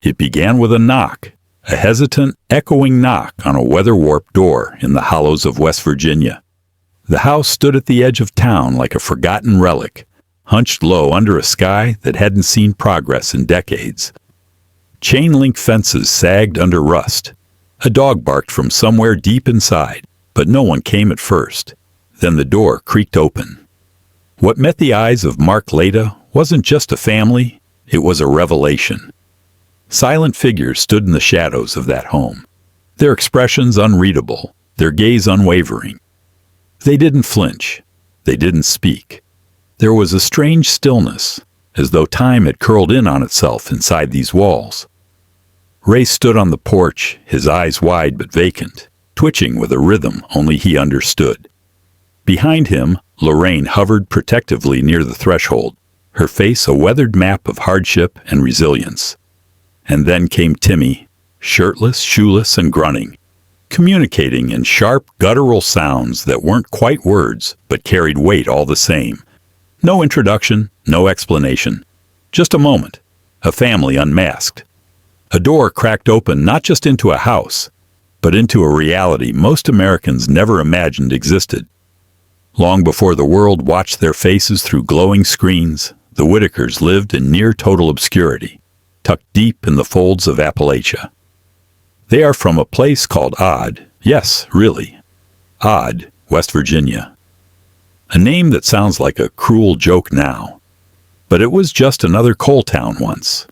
It began with a knock, a hesitant, echoing knock on a weather-warped door in the hollows of West Virginia. The house stood at the edge of town like a forgotten relic, hunched low under a sky that hadn't seen progress in decades. Chain-link fences sagged under rust. A dog barked from somewhere deep inside, but no one came at first. Then the door creaked open. What met the eyes of Mark Leda wasn't just a family, it was a revelation. Silent figures stood in the shadows of that home, their expressions unreadable, their gaze unwavering. They didn't flinch. They didn't speak. There was a strange stillness, as though time had curled in on itself inside these walls. Ray stood on the porch, his eyes wide but vacant, twitching with a rhythm only he understood. Behind him, Lorraine hovered protectively near the threshold, her face a weathered map of hardship and resilience. And then came Timmy, shirtless, shoeless, and grunting, communicating in sharp, guttural sounds that weren't quite words, but carried weight all the same. No introduction, no explanation. Just a moment. A family unmasked. A door cracked open not just into a house, but into a reality most Americans never imagined existed. Long before the world watched their faces through glowing screens, the Whittakers lived in near-total obscurity, tucked deep in the folds of Appalachia. They are from a place called Odd, yes, really, Odd, West Virginia. A name that sounds like a cruel joke now. But it was just another coal town once.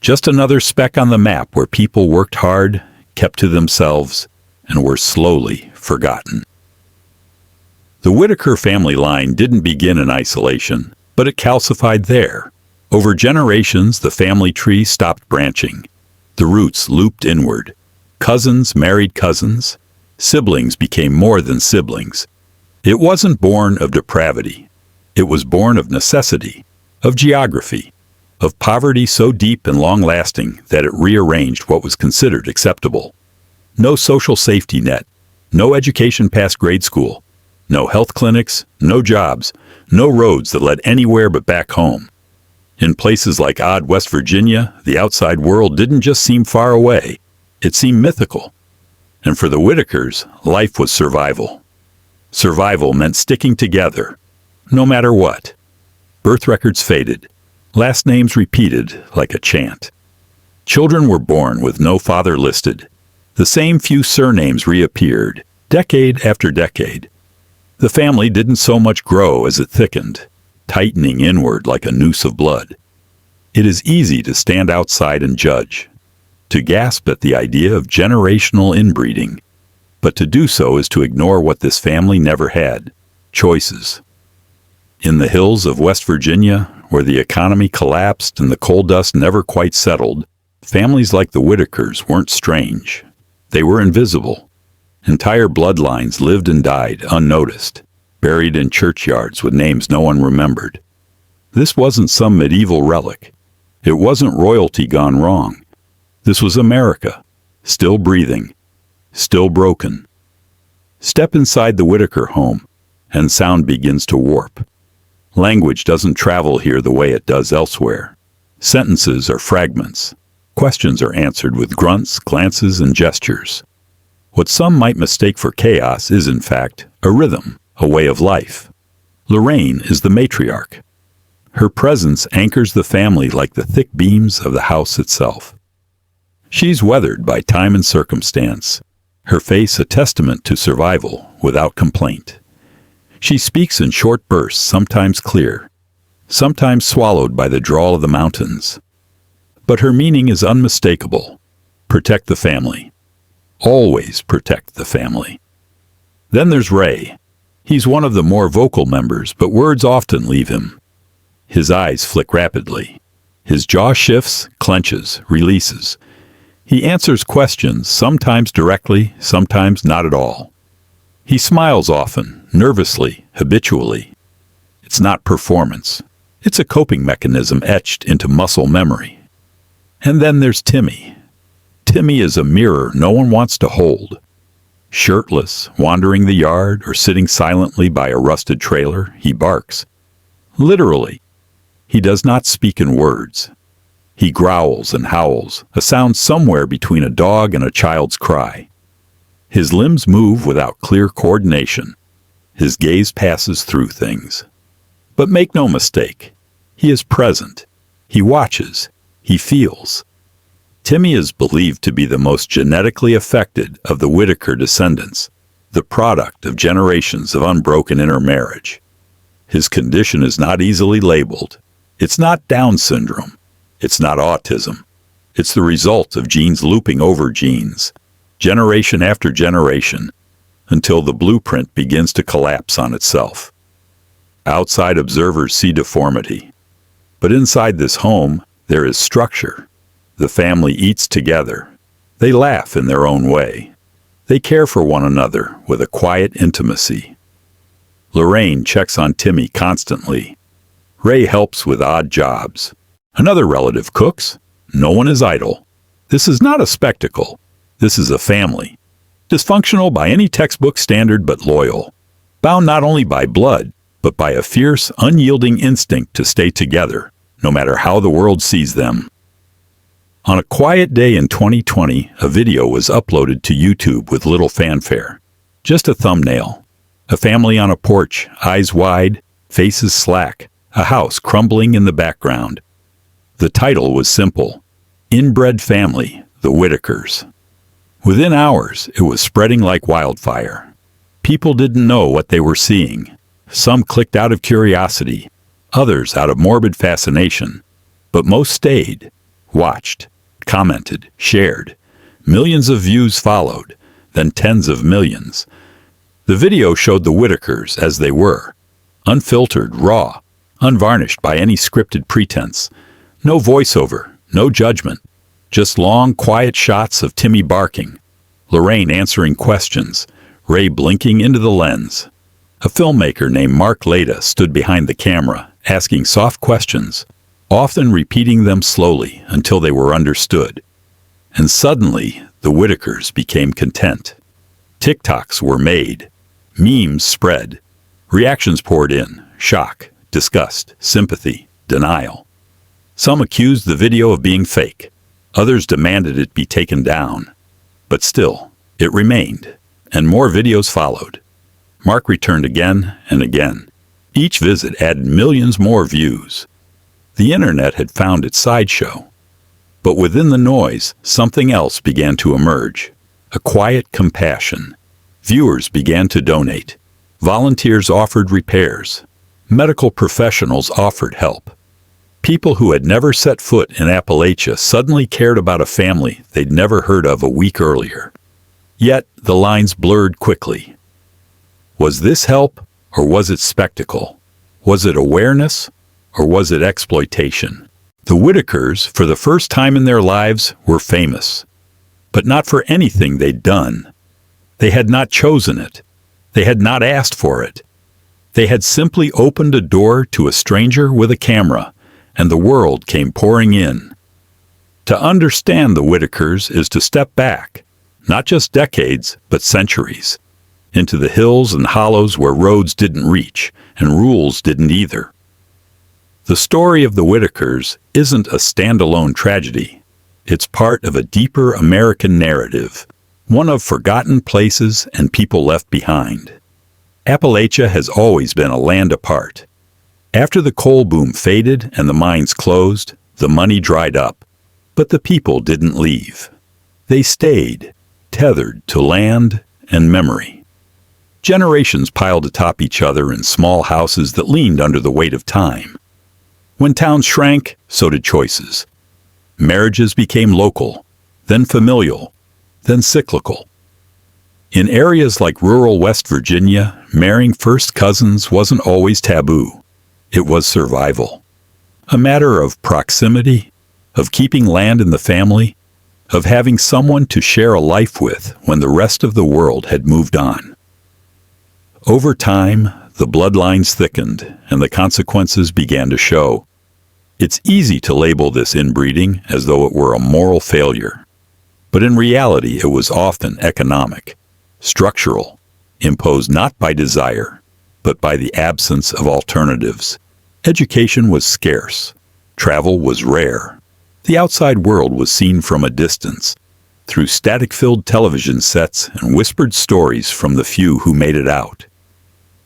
Just another speck on the map where people worked hard, kept to themselves, and were slowly forgotten. The Whittaker family line didn't begin in isolation, but it calcified there. Over generations, the family tree stopped branching. The roots looped inward. Cousins married cousins. Siblings became more than siblings. It wasn't born of depravity. It was born of necessity, of geography, of poverty so deep and long-lasting that it rearranged what was considered acceptable. No social safety net, no education past grade school, no health clinics, no jobs, no roads that led anywhere but back home. In places like Odd, West Virginia, the outside world didn't just seem far away, it seemed mythical. And for the Whittakers, life was survival. Survival meant sticking together, no matter what. Birth records faded, last names repeated like a chant. Children were born with no father listed. The same few surnames reappeared, decade after decade. The family didn't so much grow as it thickened, tightening inward like a noose of blood. It is easy to stand outside and judge, to gasp at the idea of generational inbreeding, but to do so is to ignore what this family never had: choices. In the hills of West Virginia, where the economy collapsed and the coal dust never quite settled, families like the Whittakers weren't strange. They were invisible. Entire bloodlines lived and died unnoticed, buried in churchyards with names no one remembered. This wasn't some medieval relic. It wasn't royalty gone wrong. This was America, still breathing, still broken. Step inside the Whittaker home, and sound begins to warp. Language doesn't travel here the way it does elsewhere. Sentences are fragments. Questions are answered with grunts, glances, and gestures. What some might mistake for chaos is, in fact, a rhythm, a way of life. Lorraine is the matriarch. Her presence anchors the family like the thick beams of the house itself. She's weathered by time and circumstance, her face a testament to survival without complaint. She speaks in short bursts, sometimes clear, sometimes swallowed by the drawl of the mountains. But her meaning is unmistakable. Protect the family. Always protect the family. Then there's Ray. He's one of the more vocal members, but words often leave him. His eyes flick rapidly. His jaw shifts, clenches, releases. He answers questions, sometimes directly, sometimes not at all. He smiles often, nervously, habitually. It's not performance. It's a coping mechanism etched into muscle memory. And then there's Timmy. Timmy is a mirror no one wants to hold. Shirtless, wandering the yard, or sitting silently by a rusted trailer, he barks. Literally. He does not speak in words. He growls and howls, a sound somewhere between a dog and a child's cry. His limbs move without clear coordination. His gaze passes through things. But make no mistake, he is present. He watches. He feels. Timmy is believed to be the most genetically affected of the Whittaker descendants, the product of generations of unbroken intermarriage. His condition is not easily labeled. It's not Down syndrome. It's not autism. It's the result of genes looping over genes, generation after generation, until the blueprint begins to collapse on itself. Outside observers see deformity. But inside this home, there is structure. The family eats together. They laugh in their own way. They care for one another with a quiet intimacy. Lorraine checks on Timmy constantly. Ray helps with odd jobs. Another relative cooks. No one is idle. This is not a spectacle. This is a family. Dysfunctional by any textbook standard but loyal. Bound not only by blood, but by a fierce, unyielding instinct to stay together, no matter how the world sees them. On a quiet day in 2020, a video was uploaded to YouTube with little fanfare. Just a thumbnail. A family on a porch, eyes wide, faces slack, a house crumbling in the background. The title was simple: Inbred Family, the Whittakers. Within hours, it was spreading like wildfire. People didn't know what they were seeing. Some clicked out of curiosity, others out of morbid fascination, but most stayed, watched, commented, shared. Millions of views followed, then tens of millions. The video showed the Whittakers as they were, unfiltered, raw, unvarnished by any scripted pretense. No voiceover, no judgment, just long, quiet shots of Timmy barking, Lorraine answering questions, Ray blinking into the lens. A filmmaker named Mark Leda stood behind the camera, asking soft questions, often repeating them slowly until they were understood. And suddenly, the Whittakers became content. TikToks were made. Memes spread. Reactions poured in: shock, disgust, sympathy, denial. Some accused the video of being fake. Others demanded it be taken down. But still, it remained, and more videos followed. Mark returned again and again. Each visit added millions more views. The internet had found its sideshow. But within the noise, something else began to emerge. A quiet compassion. Viewers began to donate. Volunteers offered repairs. Medical professionals offered help. People who had never set foot in Appalachia suddenly cared about a family they'd never heard of a week earlier. Yet, the lines blurred quickly. Was this help, or was it spectacle? Was it awareness, or was it exploitation? The Whittakers, for the first time in their lives, were famous. But not for anything they'd done. They had not chosen it. They had not asked for it. They had simply opened a door to a stranger with a camera, and the world came pouring in. To understand the Whittakers is to step back, not just decades, but centuries, into the hills and hollows where roads didn't reach, and rules didn't either. The story of the Whittakers isn't a standalone tragedy. It's part of a deeper American narrative, one of forgotten places and people left behind. Appalachia has always been a land apart. After the coal boom faded and the mines closed, the money dried up. But the people didn't leave. They stayed, tethered to land and memory. Generations piled atop each other in small houses that leaned under the weight of time. When towns shrank, so did choices. Marriages became local, then familial, then cyclical. In areas like rural West Virginia, marrying first cousins wasn't always taboo. It was survival. A matter of proximity, of keeping land in the family, of having someone to share a life with when the rest of the world had moved on. Over time, the bloodlines thickened and the consequences began to show. It's easy to label this inbreeding as though it were a moral failure. But in reality, it was often economic, structural, imposed not by desire, but by the absence of alternatives. Education was scarce. Travel was rare. The outside world was seen from a distance, through static-filled television sets and whispered stories from the few who made it out.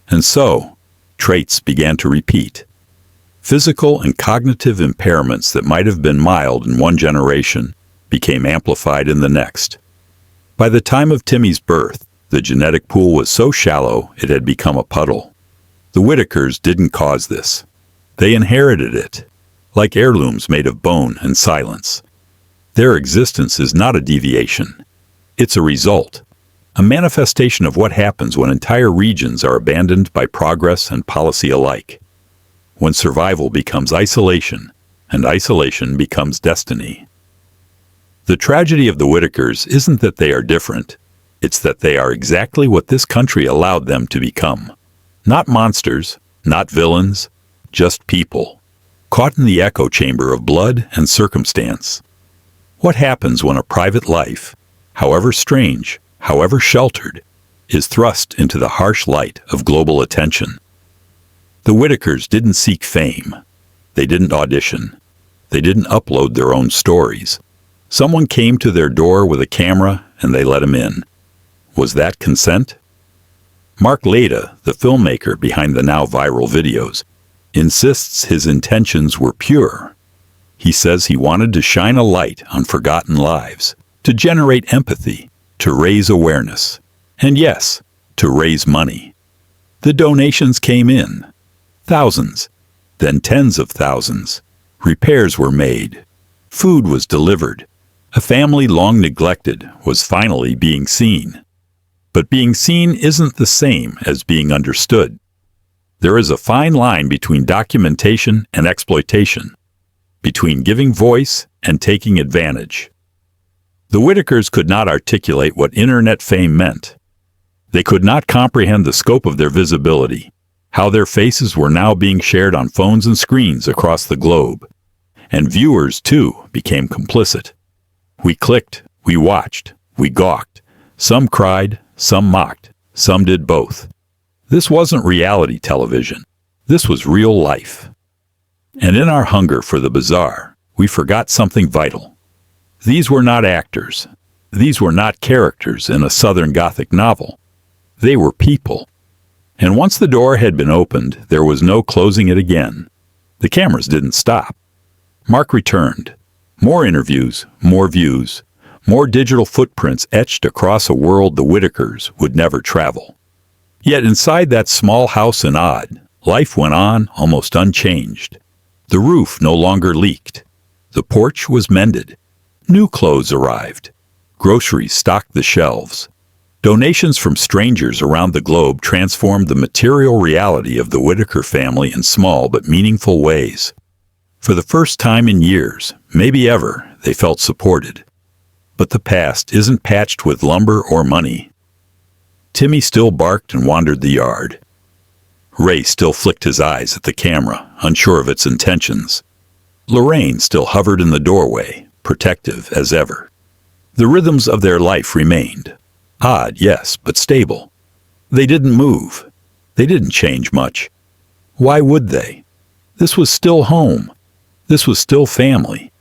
And so, traits began to repeat. Physical and cognitive impairments that might have been mild in one generation became amplified in the next. By the time of Timmy's birth, the genetic pool was so shallow it had become a puddle. The Whittakers didn't cause this. They inherited it, like heirlooms made of bone and silence. Their existence is not a deviation. It's a result, a manifestation of what happens when entire regions are abandoned by progress and policy alike. When survival becomes isolation, and isolation becomes destiny. The tragedy of the Whittakers isn't that they are different. It's that they are exactly what this country allowed them to become. Not monsters, not villains, just people, caught in the echo chamber of blood and circumstance. What happens when a private life, however strange, however sheltered, is thrust into the harsh light of global attention? The Whittakers didn't seek fame. They didn't audition. They didn't upload their own stories. Someone came to their door with a camera and they let him in. Was that consent? Mark Leda, the filmmaker behind the now viral videos, insists his intentions were pure. He says he wanted to shine a light on forgotten lives, to generate empathy, to raise awareness, and yes, to raise money. The donations came in. Thousands, then tens of thousands. Repairs were made. Food was delivered. A family long neglected was finally being seen. But being seen isn't the same as being understood. There is a fine line between documentation and exploitation, between giving voice and taking advantage. The Whittakers could not articulate what internet fame meant. They could not comprehend the scope of their visibility, how their faces were now being shared on phones and screens across the globe. And viewers, too, became complicit. We clicked, we watched, we gawked. Some cried, some mocked, some did both. This wasn't reality television. This was real life. And in our hunger for the bizarre, we forgot something vital. These were not actors. These were not characters in a Southern Gothic novel. They were people. And once the door had been opened, there was no closing it again. The cameras didn't stop. Mark returned. More interviews, more views, more digital footprints etched across a world the Whittakers would never travel. Yet inside that small house in Odd, life went on almost unchanged. The roof no longer leaked. The porch was mended. New clothes arrived. Groceries stocked the shelves. Donations from strangers around the globe transformed the material reality of the Whittaker family in small but meaningful ways. For the first time in years, maybe ever, they felt supported. But the past isn't patched with lumber or money. Timmy still barked and wandered the yard. Ray still flicked his eyes at the camera, unsure of its intentions. Lorraine still hovered in the doorway, protective as ever. The rhythms of their life remained. Odd, yes, but stable. They didn't move. They didn't change much. Why would they? This was still home. This was still family.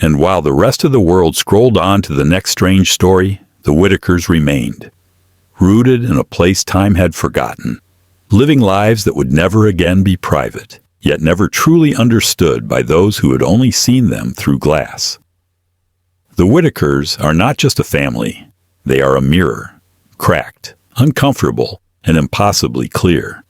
And while the rest of the world scrolled on to the next strange story, the Whittakers remained, rooted in a place time had forgotten, living lives that would never again be private, yet never truly understood by those who had only seen them through glass. The Whittakers are not just a family. They are a mirror, cracked, uncomfortable, and impossibly clear.